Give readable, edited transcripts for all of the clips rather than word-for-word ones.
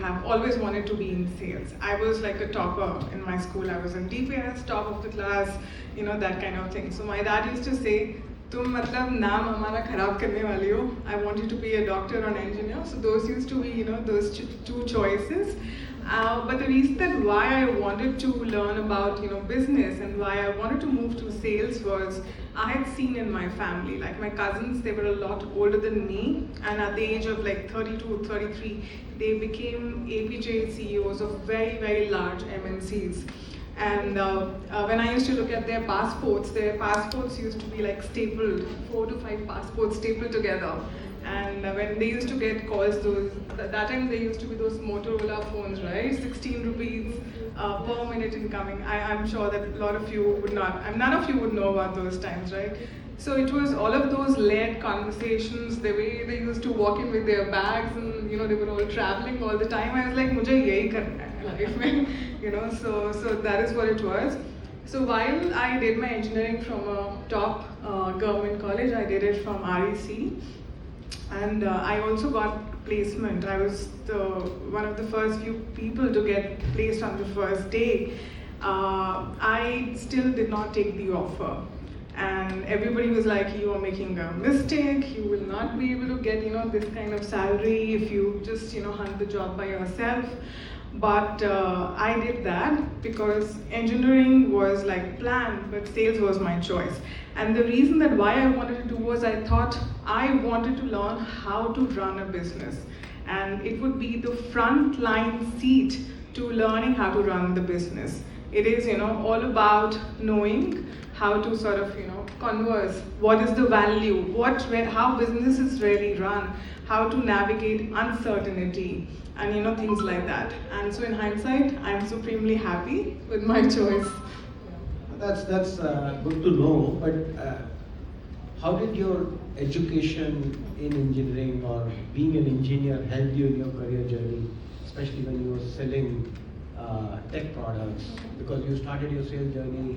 have always wanted to be in sales. I was like a topper in my school. I was in DPS, top of the class, that kind of thing. So my dad used to say, तुम मतलब नाम हमारा खराब करने वाली हो. I wanted to be a doctor or an engineer. So those used to be, those two choices. But the reason that why I wanted to learn about, business and why I wanted to move to sales was I had seen in my family, like my cousins, they were a lot older than me, and at the age of like 32, 33, they became APJ CEOs of very, very large MNCs. And when I used to look at their passports used to be like stapled, 4 to 5 passports stapled together. And when they used to get calls, that time they used to be those Motorola phones, right? 16 rupees per minute incoming. I'm sure that a lot of you would not, none of you would know about those times, right? So it was all of those layered conversations, the way they used to walk in with their bags, and they were all traveling all the time. I was like, मुझे यही करना है life में, so that is what it was. So while I did my engineering from a top government college, I did it from REC, and I also got placement. I was one of the first few people to get placed on the first day. I still did not take the offer. And everybody was like, you are making a mistake, you will not be able to get, this kind of salary if you just, hunt the job by yourself. But I did that because engineering was like planned, but sales was my choice. And the reason that why I wanted to do was I thought I wanted to learn how to run a business. And it would be the front line seat to learning how to run the business. It is, all about knowing how to sort of, converse, what is the value, how businesses really run, how to navigate uncertainty, and things like that. And so in hindsight, I'm supremely happy with my choice. That's good to know, but how did your education in engineering or being an engineer help you in your career journey, especially when you were selling tech products? Because you started your sales journey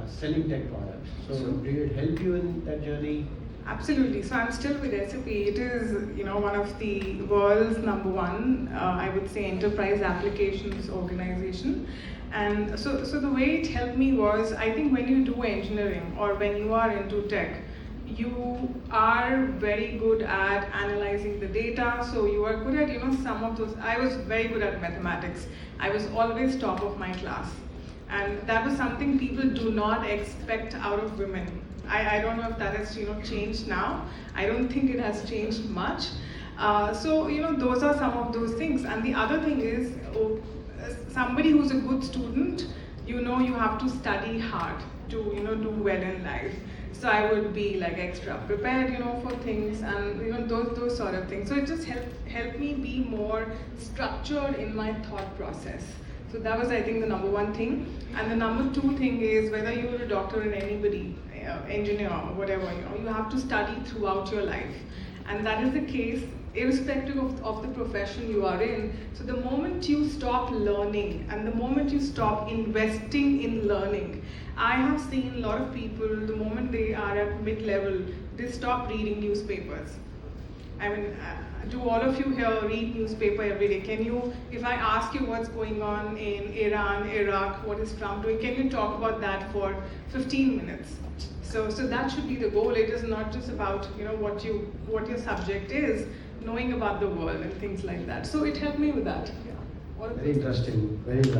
selling tech products. So did it help you in that journey? Absolutely. So I'm still with SAP. It is, one of the world's #1, I would say, enterprise applications organization. And so the way it helped me was, I think when you do engineering or when you are into tech, you are very good at analyzing the data. So you are good at, some of those. I was very good at mathematics. I was always top of my class. And that was something people do not expect out of women. I don't know if that has changed now. I don't think it has changed much. So those are some of those things. And the other thing is, somebody who's a good student, you have to study hard to do well in life. So I would be like extra prepared, for things, and those sort of things. So it just helped me be more structured in my thought process. So that was, I think, the #1 thing. And the #2 thing is, whether you're a doctor or anybody, engineer or whatever, you have to study throughout your life. And that is the case irrespective of the profession you are in. So the moment you stop learning and the moment you stop investing in learning, I have seen a lot of people, the moment they are at mid-level, they stop reading newspapers. I mean, do all of you here read newspaper every day? Can you, if I ask you what's going on in Iran, Iraq, what is Trump doing, can you talk about that for 15 minutes? So that should be the goal. It is not just about what your subject is, knowing about the world and things like that. So it helped me with that. Yeah. Very interesting. Very interesting.